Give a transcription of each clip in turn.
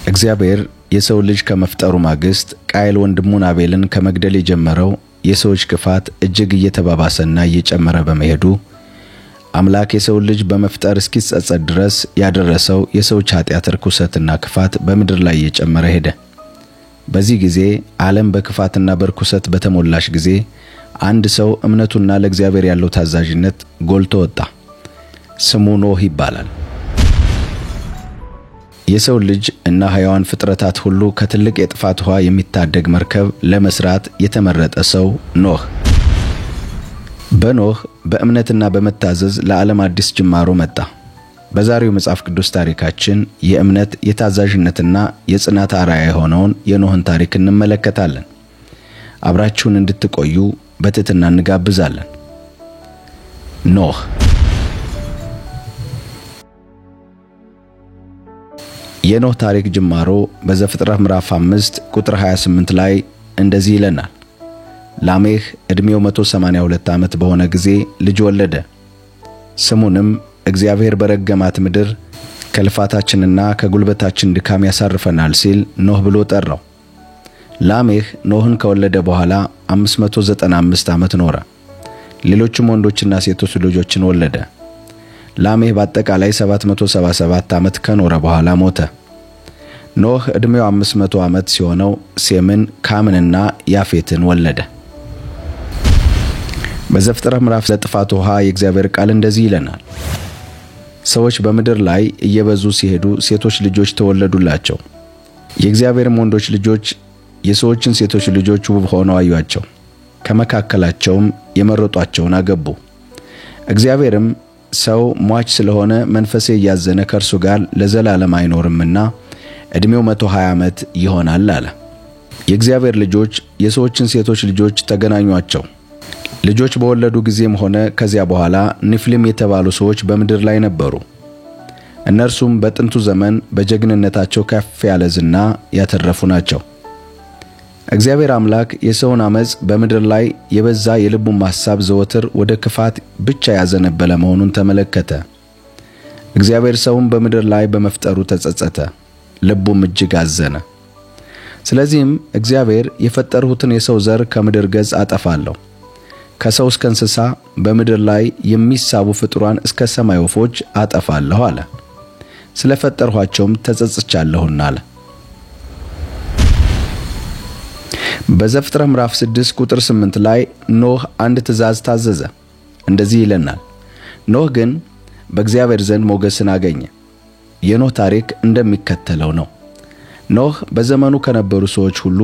እግዚአብሔር የሰው ልጅ ከመፍጠሩ ማግስት ቃየል ወንድሙን አቤልን ከመግደል የጀመረው የሰዎች ክፋት እጅግ እየተባባሰና እየጨመረ በመሄዱ አምላክ የሰው ልጅ በመፍጠር እስኪጸጸት ድረስ ያደረሰው የሰዎች ኃጢአት ርኩሰትና ክፋት በምድር ላይ እየጨመረ ሄደ። በዚህ ጊዜ ዓለም በክፋትና በርኩሰት በተሞላሽ ጊዜ አንድ ሰው እምነቱና ለእግዚአብሔር ያለው ታዛዥነት ጎልቶ ወጣ። ስሙ ኖህ ይባላል። የሰው ልጅ እና ሕያዋን ፍጥረታት ሁሉ ከትልቅ የጥፋት ውሃ የሚታደግ መርከብ ለመስራት የተመረጠ ሰው ኖህ። በኖህ በእምነትና በመታዘዝ ለዓለም አዲስ ጅማሮ መጣ። በዛሬው መጽሐፍ ቅዱስ ታሪካችን የእምነት የታዛዥነትና የጽናት አርአያ የሆነውን የኖህን ታሪክ እንመለከታለን። አብራችሁን እንድትቆዩ በትህትና እንጋብዛለን። ኖህ የኖህ ታሪክ ጅማሮ በዘፍጥረት ምዕራፍ 5 ቁጥር 28 ላይ እንደዚህ ይለናል። ላሜህ ዕድሜው 182 ዓመት በሆነ ጊዜ ልጅ ወለደ። ስሙንም እግዚአብሔር በረገማት ምድር ከልፋታችንና ከጉልበታችን ድካም ያሳርፈናል ሲል ኖህ ብሎ ጠራው። ላሜህ ኖህን ከወለደ በኋላ 595 ዓመት ኖረ። ሌሎችም ወንዶችና ሴቶች ልጆችን ወለደ። ላሜህ በአጠቃላይ 777 ዓመት ከኖረ በኋላ ሞተ። ኖህ ዕድሜው 500 ዓመት ሲሆነው ሴምን፣ ካምንና ያፌትን ወለደ። በዘፍጥረት ምዕራፍ ለጥፋት ውሃ የእግዚአብሔር ቃል እንደዚህ ይለናል። ሰዎች በምድር ላይ እየበዙ ሲሄዱ ሴቶች ልጆች ተወለዱላቸው። የእግዚአብሔርም ወንዶች ልጆች የሰዎችን ሴቶች ልጆች ውብ ሆነው አዩአቸው። ከመካከላቸውም የመረጧቸውን አገቡ። እግዚአብሔርም ሰው ሟች ስለሆነ መንፈሴ እያዘነ ከእርሱ ጋር ለዘላለም አይኖርምና ዕድሜው 120 ዓመት ይሆናል አለ። የእግዚአብሔር ልጆች የሰዎችን ሴቶች ልጆች ተገናኟቸው። ልጆች በወለዱ ጊዜም ሆነ ከዚያ በኋላ ንፍሊም የተባሉ ሰዎች በምድር ላይ ነበሩ። እነርሱም በጥንቱ ዘመን በጀግንነታቸው ከፍ ያለ ዝና ያተረፉ ናቸው። እግዚአብሔር አምላክ የሰውን አመጽ በምድር ላይ የበዛ የልቡን ሐሳብ ዘወትር ወደ ክፋት ብቻ ያዘነበለ መሆኑን ተመለከተ። እግዚአብሔር ሰውን በምድር ላይ በመፍጠሩ ተጸጸተ፣ ልቡም እጅግ አዘነ። ስለዚህም እግዚአብሔር የፈጠርሁትን የሰው ዘር ከምድር ገጽ አጠፋለሁ፣ ከሰው እስከ እንስሳ በምድር ላይ የሚሳቡ ፍጡራን እስከ ሰማይ ወፎች አጠፋለሁ አለ። ስለፈጠርኋቸውም ተጸጽቻለሁና አለ። በዘፍጥረት ምዕራፍ 6 ቁጥር 8 ላይ ኖህ አንድ ትእዛዝ ታዘዘ። እንደዚህ ይለናል። ኖህ ግን በእግዚአብሔር ዘንድ ሞገስን አገኘ። የኖህ ታሪክ እንደሚከተለው ነው። ኖህ በዘመኑ ከነበሩ ሰዎች ሁሉ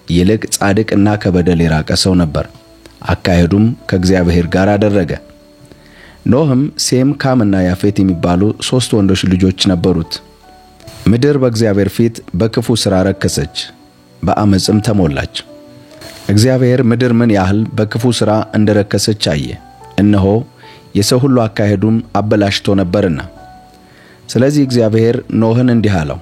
ይልቅ ጻድቅና ከበደል የራቀ ሰው ነበር። አካሄዱም ከእግዚአብሔር ጋር አደረገ። ኖህም ሴም፣ ካምና ያፌት የሚባሉ 3 ወንዶች ልጆች ነበሩት። ምድር በእግዚአብሔር ፊት በክፉ ሥራ ረከሰች፣ በአመጽም ተሞላች። እግዚአብሔር ምድር ምን ያህል በክፉ ሥራ እንደረከሰች አየ። እነሆ የሰው ሁሉ አካሄዱን አበላሽቶ ነበርና። ስለዚህ እግዚአብሔር ኖህን እንዲህ አለው፣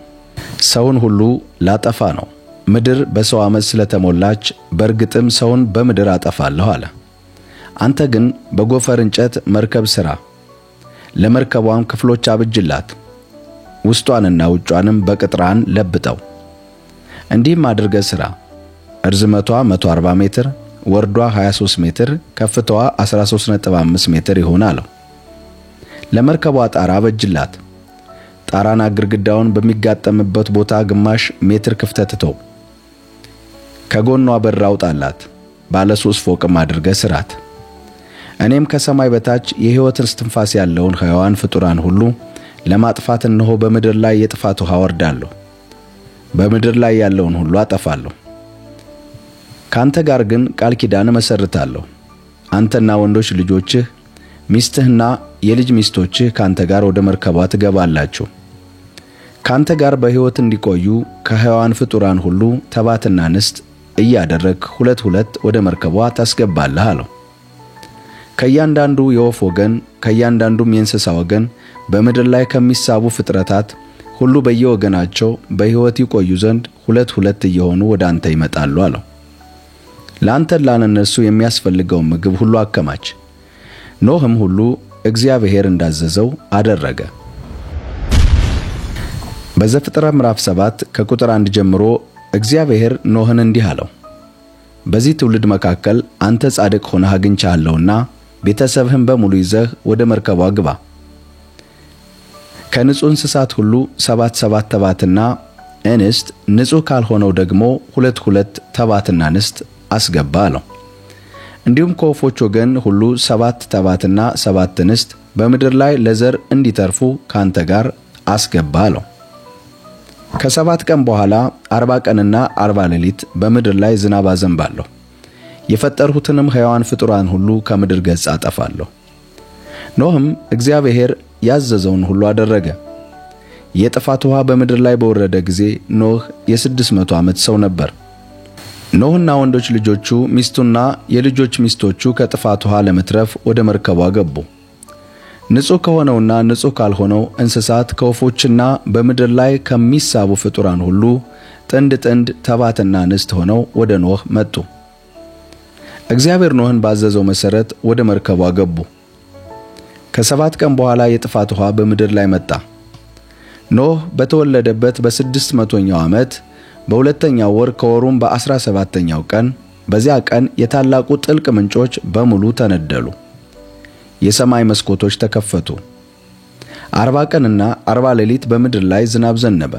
ሰውን ሁሉ ላጠፋ ነው። ምድር በሰው አመጽ ስለተሞላች በእርግጥም ሰውን በምድር አጠፋለሁ አለ። አንተ ግን በጎፈር እንጨት መርከብ ሥራ፣ ለመርከቧም ክፍሎች አብጅላት፣ ውስጧንና ውጯንም በቅጥራን ለብጠው። እንዲህም አድርገህ ሥራ። እርዝመቷ 140 ሜትር፣ ወርዷ 23 ሜትር፣ ከፍታዋ 13.5 ሜትር ይሆን አለው። ለመርከቧ ጣራ አበጅላት። ጣራና ግድግዳውን በሚጋጠምበት ቦታ ግማሽ ሜትር ክፍተት ተው። ከጎኗ በር አውጣላት። ባለ 3 ፎቅም አድርገህ ሥራት። እኔም ከሰማይ በታች የሕይወትን እስትንፋስ ያለውን ሕያዋን ፍጡራን ሁሉ ለማጥፋት እነሆ በምድር ላይ የጥፋት ውሃ አወርዳለሁ። በምድር ላይ ያለውን ሁሉ አጠፋለሁ። ካንተ ጋር ግን ቃል ኪዳን እመሰርታለሁ። አንተና ወንዶች ልጆችህ፣ ሚስትህና የልጅ ሚስቶችህ ካንተ ጋር ወደ መርከቧ ትገባላችሁ። ካንተ ጋር በሕይወት እንዲቆዩ ከሕያዋን ፍጡራን ሁሉ ተባትና ንስት እያደረግህ 2 ወደ መርከቧ ታስገባለህ አለው። ከእያንዳንዱ የወፍ ወገን ከእያንዳንዱም የእንስሳ ወገን በምድር ላይ ከሚሳቡ ፍጥረታት ሁሉ በየወገናቸው በሕይወት ይቆዩ ዘንድ 2 እየሆኑ ወደ አንተ ይመጣሉ አለው። ለአንተና ለእነርሱ የሚያስፈልገውን ምግብ ሁሉ አከማች። ኖህም ሁሉ እግዚአብሔር እንዳዘዘው አደረገ። በዘፍጥረት ምዕራፍ 7 ከቁጥር 1 ጀምሮ እግዚአብሔር ኖህን እንዲህ አለው፣ በዚህ ትውልድ መካከል አንተ ጻድቅ ሆነህ አግኝቻለሁና ቤተሰብህን በሙሉ ይዘህ ወደ መርከቧ ግባ። ከንጹህ እንስሳት ሁሉ 7 ተባትና እንስት፣ ንጹህ ካልሆነው ደግሞ 2 ተባትና እንስት አስገባ አለው። እንዲሁም ከወፎች ወገን ሁሉ 7 ተባትና 7 እንስት በምድር ላይ ለዘር እንዲተርፉ ካንተ ጋር አስገባ አለው። ከ7 ቀን በኋላ 40 ቀንና 40 ሌሊት በምድር ላይ ዝናብ አዘንባለሁ፣ የፈጠርሁትንም ሕያዋን ፍጡራን ሁሉ ከምድር ገጽ አጠፋለሁ። ኖህም እግዚአብሔር ያዘዘውን ሁሉ አደረገ። የጥፋት ውሃ በምድር ላይ በወረደ ጊዜ ኖህ የ600 ዓመት ሰው ነበር። ኖህና ወንዶች ልጆቹ ሚስቱና የልጆች ሚስቶቹ ከጥፋት ውሃ ለመትረፍ ወደ መርከቧ ገቡ። ንጹህ ከሆነውና ንጹህ ካልሆነው እንስሳት ከወፎችና በምድር ላይ ከሚሳቡ ፍጡራን ሁሉ ጥንድ ተባትና እንስት ሆነው ወደ ኖህ መጡ። እግዚአብሔር ኖህን ባዘዘው መሰረት ወደ መርከቧ ገቡ። ከ7 ቀን በኋላ የጥፋት ውሃ በምድር ላይ መጣ። ኖህ በተወለደበት በ600ኛው ዓመት በሁለተኛው ወር ከወሩም በ17ኛው ቀን በዚያ ቀን የታላቁ ጥልቅ ምንጮች በሙሉ ተነደሉ። የሰማይ መስኮቶች ተከፈቱ። 40 ቀንና 40 ሌሊት በምድር ላይ ዝናብ ዘነበ።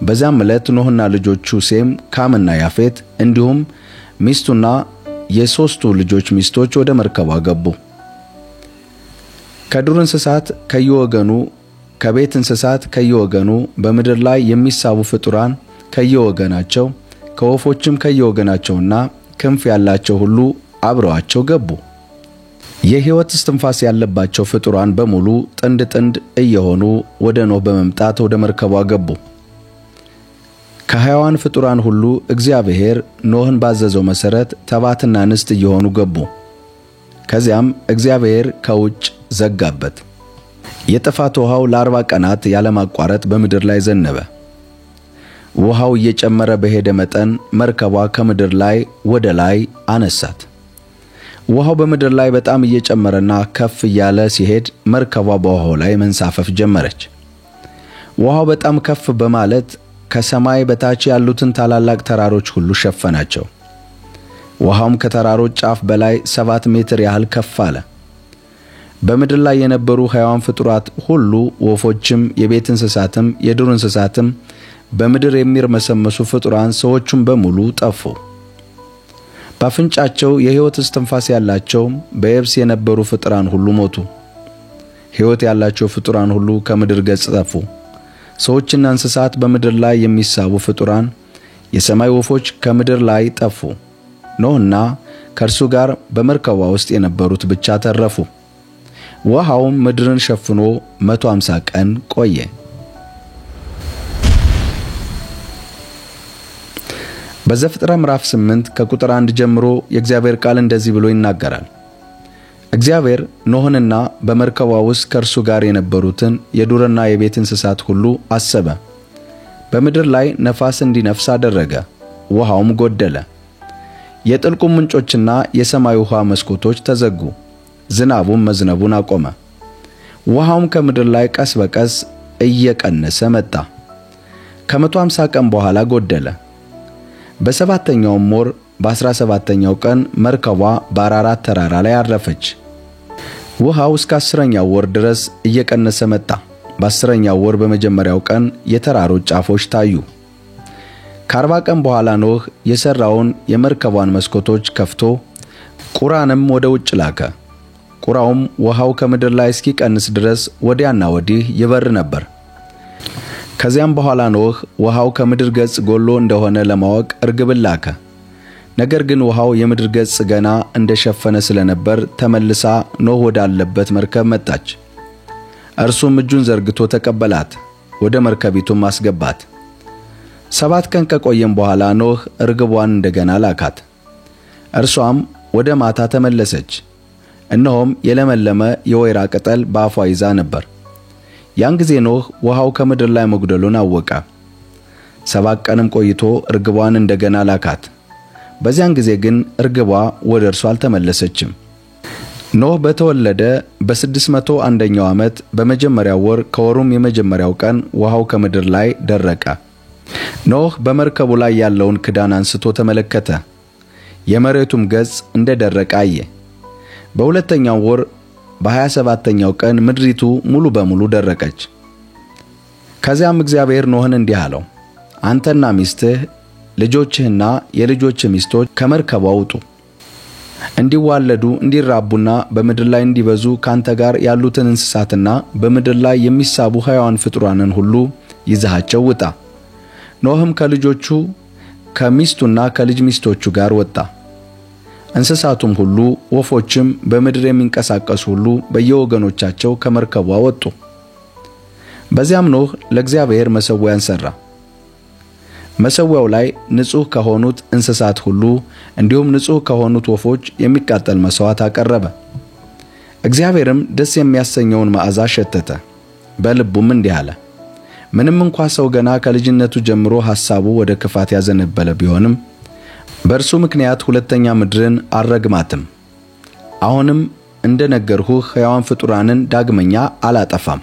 በዚያም ዕለት ኖህና ልጆቹ ሴም፣ ካምና ያፌት እንዲሁም ሚስቱና የሦስቱ ልጆች ሚስቶች ወደ መርከቧ ገቡ። ከዱር እንስሳት ከየወገኑ፣ ከቤት እንስሳት ከየወገኑ፣ በምድር ላይ የሚሳቡ ፍጡራን ከየወገናቸው፣ ከወፎችም ከየወገናቸውና ክንፍ ያላቸው ሁሉ አብረዋቸው ገቡ። የሕይወት እስትንፋስ ያለባቸው ፍጡራን በሙሉ ጥንድ እየሆኑ ወደ ኖህ በመምጣት ወደ መርከቧ ገቡ። ከሕያዋን ፍጡራን ሁሉ እግዚአብሔር ኖህን ባዘዘው መሰረት ተባትና እንስት እየሆኑ ገቡ። ከዚያም እግዚአብሔር ከውጭ ዘጋበት። የጥፋት ውሃው ለ40 ቀናት ያለማቋረጥ በምድር ላይ ዘነበ። ውሃው እየጨመረ በሄደ መጠን መርከቧ ከምድር ላይ ወደ ላይ አነሳት። ውሃው በምድር ላይ በጣም እየጨመረና ከፍ እያለ ሲሄድ መርከቧ በውሃው ላይ መንሳፈፍ ጀመረች። ውሃው በጣም ከፍ በማለት ከሰማይ በታች ያሉትን ታላላቅ ተራሮች ሁሉ ሸፈናቸው። ውሃውም ከተራሮች ጫፍ በላይ 7 ሜትር ያህል ከፍ አለ። በምድር ላይ የነበሩ ሕያዋን ፍጡራት ሁሉ፣ ወፎችም፣ የቤት እንስሳትም፣ የዱር እንስሳትም፣ በምድር የሚርመሰመሱ ፍጡራን፣ ሰዎችም በሙሉ ጠፉ። በአፍንጫቸው የሕይወት እስትንፋስ ያላቸው በየብስ የነበሩ ፍጡራን ሁሉ ሞቱ። ሕይወት ያላቸው ፍጡራን ሁሉ ከምድር ገጽ ጠፉ። ሰዎችና እንስሳት፣ በምድር ላይ የሚሳቡ ፍጡራን፣ የሰማይ ወፎች ከምድር ላይ ጠፉ። ኖህና ከእርሱ ጋር በመርከቧ ውስጥ የነበሩት ብቻ ተረፉ። ውሃውም ምድርን ሸፍኖ 150 ቀን ቆየ። በዘፍጥረት ምዕራፍ 8 ከቁጥር 1 ጀምሮ የእግዚአብሔር ቃል እንደዚህ ብሎ ይናገራል። እግዚአብሔር ኖህንና በመርከቧ ውስጥ ከእርሱ ጋር የነበሩትን የዱርና የቤት እንስሳት ሁሉ አሰበ። በምድር ላይ ነፋስ እንዲነፍስ አደረገ፣ ውሃውም ጎደለ። የጥልቁ ምንጮችና የሰማይ ውሃ መስኮቶች ተዘጉ፣ ዝናቡም መዝነቡን አቆመ። ውሃውም ከምድር ላይ ቀስ በቀስ እየቀነሰ መጣ። ከ150 ቀን በኋላ ጎደለ። በሰባተኛውም ወር በ17ኛው ቀን መርከቧ በአራራት ተራራ ላይ አረፈች። ውሃው እስከ 10ኛው ወር ድረስ እየቀነሰ መጣ። በ10ኛው ወር በመጀመሪያው ቀን የተራሮች ጫፎች ታዩ። ከ40 ቀን በኋላ ኖህ የሰራውን የመርከቧን መስኮቶች ከፍቶ ቁራንም ወደ ውጭ ላከ። ቁራውም ውሃው ከምድር ላይ እስኪቀንስ ድረስ ወዲያና ወዲህ ይበር ነበር። ከዚያም በኋላ ኖህ ውሃው ከምድር ገጽ ጎሎ እንደሆነ ለማወቅ እርግብን ላከ። ነገር ግን ውሃው የምድር ገጽ ገና እንደሸፈነ ስለነበር ተመልሳ ኖህ ወዳለበት መርከብ መጣች። እርሱም እጁን ዘርግቶ ተቀበላት፣ ወደ መርከቢቱም አስገባት። 7 ቀን ከቆየም በኋላ ኖህ እርግቧን እንደገና ላካት። እርሷም ወደ ማታ ተመለሰች። እነሆም የለመለመ የወይራ ቅጠል በአፏ ይዛ ነበር። ያን ጊዜ ኖህ ውሃው ከምድር ላይ መጉደሉን አወቀ። 7 ቀንም ቆይቶ እርግቧን እንደገና ላካት። በዚያን ጊዜ ግን እርግቧ ወደ እርሱ አልተመለሰችም። ኖህ በተወለደ በ601ኛው ዓመት በመጀመሪያው ወር ከወሩም የመጀመሪያው ቀን ውሃው ከምድር ላይ ደረቀ። ኖህ በመርከቡ ላይ ያለውን ክዳን አንስቶ ተመለከተ፣ የመሬቱም ገጽ እንደደረቀ አየ። በሁለተኛው ወር በ27ኛው ቀን ምድሪቱ ሙሉ በሙሉ ደረቀች። ከዚያም እግዚአብሔር ኖህን እንዲህ አለው፣ አንተና ሚስትህ ልጆችህና የልጆችህ ሚስቶች ከመርከቡ ውጡ፣ እንዲዋለዱ እንዲራቡና በምድር ላይ እንዲበዙ ካንተ ጋር ያሉትን እንስሳትና በምድር ላይ የሚሳቡ ሕያዋን ፍጡራንን ሁሉ ይዘሃቸው ውጣ። ኖህም ከልጆቹ ከሚስቱና ከልጅ ሚስቶቹ ጋር ወጣ። እንስሳቱም ሁሉ ወፎችም በምድር የሚንቀሳቀሱ ሁሉ በየወገኖቻቸው ከመርከቧ ወጡ። በዚያም ኖህ ለእግዚአብሔር መሠዊያን ሠራ። መሠዊያው ላይ ንጹሕ ከሆኑት እንስሳት ሁሉ እንዲሁም ንጹሕ ከሆኑት ወፎች የሚቃጠል መሥዋዕት አቀረበ። እግዚአብሔርም ደስ የሚያሰኘውን መዓዛ ሸተተ። በልቡም እንዲህ አለ፣ ምንም እንኳ ሰው ገና ከልጅነቱ ጀምሮ ሐሳቡ ወደ ክፋት ያዘነበለ ቢሆንም በእርሱ ምክንያት ሁለተኛ ምድርን አልረግማትም። አሁንም እንደነገርሁህ ሕያዋን ፍጡራንን ዳግመኛ አላጠፋም።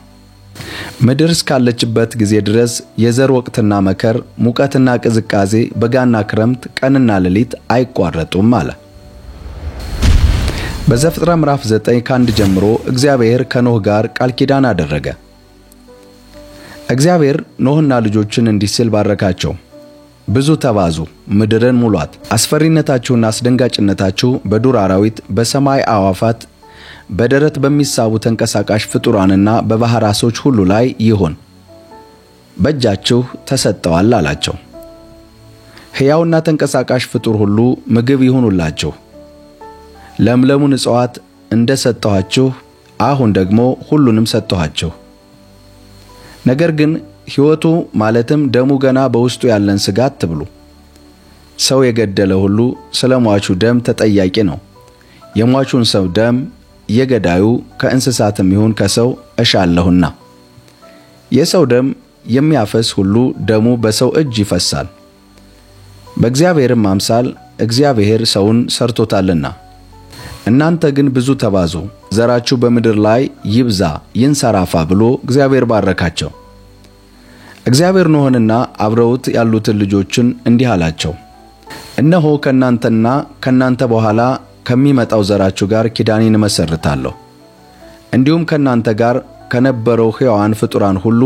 ምድር እስካለችበት ጊዜ ድረስ የዘር ወቅትና መከር፣ ሙቀትና ቅዝቃዜ፣ በጋና ክረምት፣ ቀንና ሌሊት አይቋረጡም አለ። በዘፍጥረት ምዕራፍ 9 ከ1 ጀምሮ እግዚአብሔር ከኖህ ጋር ቃል ኪዳን አደረገ። እግዚአብሔር ኖህና ልጆችን እንዲህ ሲል ባረካቸው፣ ብዙ ተባዙ፣ ምድርን ሙሏት። አስፈሪነታችሁና አስደንጋጭነታችሁ በዱር አራዊት፣ በሰማይ አዕዋፋት፣ በደረት በሚሳቡ ተንቀሳቃሽ ፍጡራንና በባሕር ዓሦች ሁሉ ላይ ይሁን፣ በእጃችሁ ተሰጠዋል አላቸው። ሕያውና ተንቀሳቃሽ ፍጡር ሁሉ ምግብ ይሁኑላችሁ። ለምለሙን እጽዋት እንደሰጠኋችሁ አሁን ደግሞ ሁሉንም ሰጠኋችሁ። ነገር ግን ሕይወቱ ማለትም ደሙ ገና በውስጡ ያለን ሥጋ አትብሉ። ሰው የገደለ ሁሉ ስለ ሟቹ ደም ተጠያቂ ነው። የሟቹን ሰው ደም የገዳዩ ከእንስሳትም ይሁን ከሰው እሻለሁና። የሰው ደም የሚያፈስ ሁሉ ደሙ በሰው እጅ ይፈሳል። በእግዚአብሔርም አምሳል እግዚአብሔር ሰውን ሰርቶታልና። እናንተ ግን ብዙ ተባዙ፣ ዘራችሁ በምድር ላይ ይብዛ ይንሰራፋ ብሎ እግዚአብሔር ባረካቸው። እግዚአብሔር ኖህንና አብረውት ያሉትን ልጆችን እንዲህ አላቸው፣ እነሆ ከናንተና ከናንተ በኋላ ከሚመጣው ዘራችሁ ጋር ኪዳኔን እመሰርታለሁ። እንዲሁም ከናንተ ጋር ከነበረው ሕያዋን ፍጡራን ሁሉ፣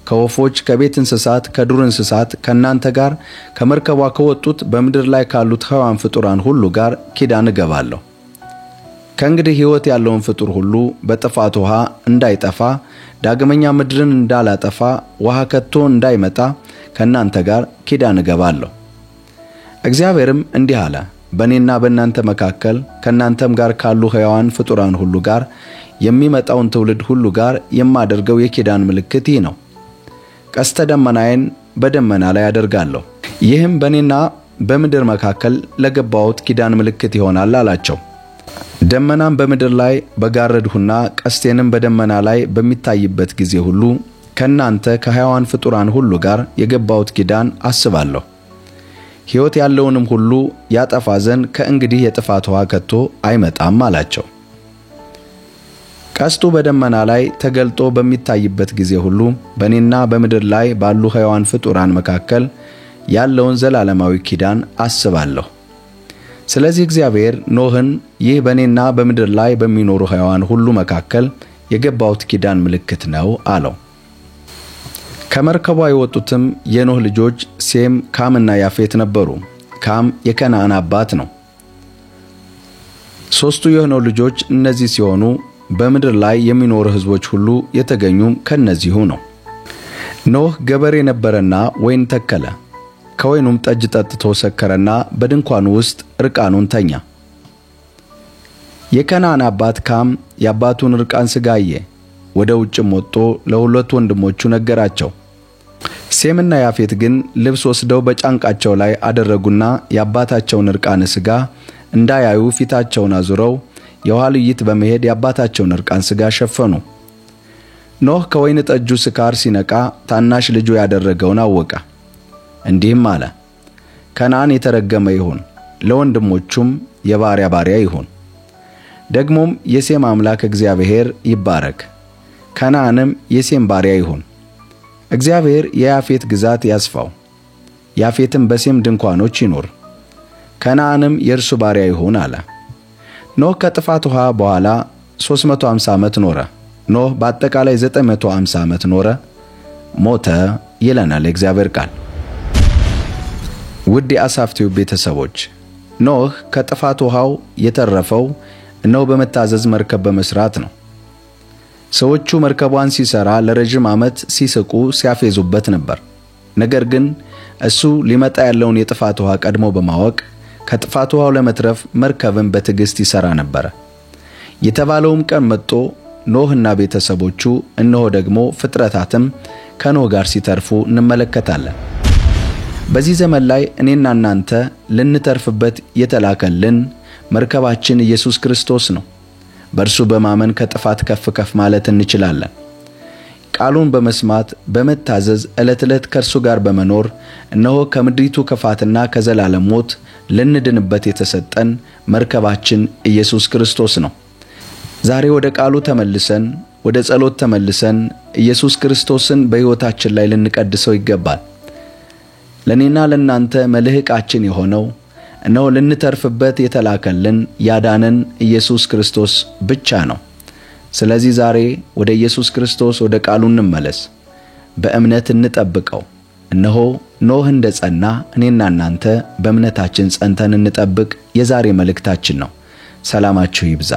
ከወፎች፣ ከቤት እንስሳት፣ ከዱር እንስሳት፣ ከናንተ ጋር ከመርከቧ ከወጡት በምድር ላይ ካሉት ሕያዋን ፍጡራን ሁሉ ጋር ኪዳን እገባለሁ። ከእንግዲህ ሕይወት ያለውን ፍጡር ሁሉ በጥፋት ውሃ እንዳይጠፋ፣ ዳግመኛ ምድርን እንዳላጠፋ፣ ውሃ ከቶ እንዳይመጣ ከናንተ ጋር ኪዳን እገባለሁ። እግዚአብሔርም እንዲህ አለ፣ በእኔና በእናንተ መካከል ከናንተም ጋር ካሉ ሕያዋን ፍጡራን ሁሉ ጋር የሚመጣውን ትውልድ ሁሉ ጋር የማደርገው የኪዳን ምልክት ይህ ነው። ቀስተ ደመናዬን በደመና ላይ አደርጋለሁ። ይህም በእኔና በምድር መካከል ለገባሁት ኪዳን ምልክት ይሆናል አላቸው። ደመናም በምድር ላይ በጋረድሁና ቀስቴንም በደመና ላይ በሚታይበት ጊዜ ሁሉ ከናንተ ከሕያዋን ፍጡራን ሁሉ ጋር የገባሁት ኪዳን አስባለሁ። ሕይወት ያለውንም ሁሉ ያጠፋ ዘንድ ከእንግዲህ የጥፋት ውሃ ከቶ አይመጣም አላቸው። ቀስቱ በደመና ላይ ተገልጦ በሚታይበት ጊዜ ሁሉ በእኔና በምድር ላይ ባሉ ሕያዋን ፍጡራን መካከል ያለውን ዘላለማዊ ኪዳን አስባለሁ። ስለዚህ እግዚአብሔር ኖህን ይህ በእኔና በምድር ላይ በሚኖሩ ሕያዋን ሁሉ መካከል የገባሁት ኪዳን ምልክት ነው አለው። ከመርከቧ የወጡትም የኖህ ልጆች ሴም፣ ካምና ያፌት ነበሩ። ካም የከነዓን አባት ነው። ሦስቱ የኖህ ልጆች እነዚህ ሲሆኑ በምድር ላይ የሚኖሩ ሕዝቦች ሁሉ የተገኙም ከነዚሁ ነው። ኖህ ገበሬ ነበረና ወይን ተከለ። ከወይኑም ጠጅ ጠጥቶ ሰከረና በድንኳኑ ውስጥ ርቃኑን ተኛ። የከነዓን አባት ካም የአባቱን ርቃን ሥጋ አየ። ወደ ውጭም ወጥቶ ለሁለቱ ወንድሞቹ ነገራቸው። ሴምና ያፌት ግን ልብስ ወስደው በጫንቃቸው ላይ አደረጉና የአባታቸውን ርቃን ሥጋ እንዳያዩ ፊታቸውን አዙረው የኋልይት በመሄድ የአባታቸውን ርቃን ሥጋ ሸፈኑ። ኖህ ከወይን ጠጁ ስካር ሲነቃ ታናሽ ልጁ ያደረገውን አወቀ። እንዲህም አለ፣ ከነዓን የተረገመ ይሁን፣ ለወንድሞቹም የባሪያ ባሪያ ይሁን። ደግሞም የሴም አምላክ እግዚአብሔር ይባረክ፣ ከነዓንም የሴም ባሪያ ይሁን። እግዚአብሔር የያፌት ግዛት ያስፋው፣ ያፌትም በሴም ድንኳኖች ይኖር፣ ከነዓንም የእርሱ ባሪያ ይሁን አለ። ኖህ ከጥፋት ውሃ በኋላ 350 ዓመት ኖረ። ኖህ በአጠቃላይ 950 ዓመት ኖረ፣ ሞተ ይለናል የእግዚአብሔር ቃል። ውድ የአሳፍ ቲዩብ ቤተሰቦች፣ ኖህ ከጥፋት ውሃው የተረፈው እነሆ በመታዘዝ መርከብ በመስራት ነው። ሰዎቹ መርከቧን ሲሰራ ለረጅም ዓመት ሲስቁ ሲያፌዙበት ነበር። ነገር ግን እሱ ሊመጣ ያለውን የጥፋት ውሃ ቀድሞ በማወቅ ከጥፋት ውሃው ለመትረፍ መርከብን በትዕግስት ይሰራ ነበር። የተባለውም ቀን መጥቶ ኖህና ቤተሰቦቹ እነሆ ደግሞ ፍጥረታትም ከኖህ ጋር ሲተርፉ እንመለከታለን። በዚህ ዘመን ላይ እኔና እናንተ ልንተርፍበት የተላከልን መርከባችን ኢየሱስ ክርስቶስ ነው። በእርሱ በማመን ከጥፋት ከፍ ማለት እንችላለን። ቃሉን በመስማት በመታዘዝ ዕለት ዕለት ከእርሱ ጋር በመኖር እነሆ ከምድሪቱ ክፋትና ከዘላለም ሞት ልንድንበት የተሰጠን መርከባችን ኢየሱስ ክርስቶስ ነው። ዛሬ ወደ ቃሉ ተመልሰን ወደ ጸሎት ተመልሰን ኢየሱስ ክርስቶስን በሕይወታችን ላይ ልንቀድሰው ይገባል። ለኔና ለናንተ መልህቃችን የሆነው እነሆ ልንተርፍበት የተላከልን ያዳነን ኢየሱስ ክርስቶስ ብቻ ነው። ስለዚህ ዛሬ ወደ ኢየሱስ ክርስቶስ ወደ ቃሉ እንመለስ፣ በእምነት እንጠብቀው። እነሆ ኖህ እንደጸና እኔና እናንተ በእምነታችን ጸንተን እንጠብቅ የዛሬ መልእክታችን ነው። ሰላማችሁ ይብዛ።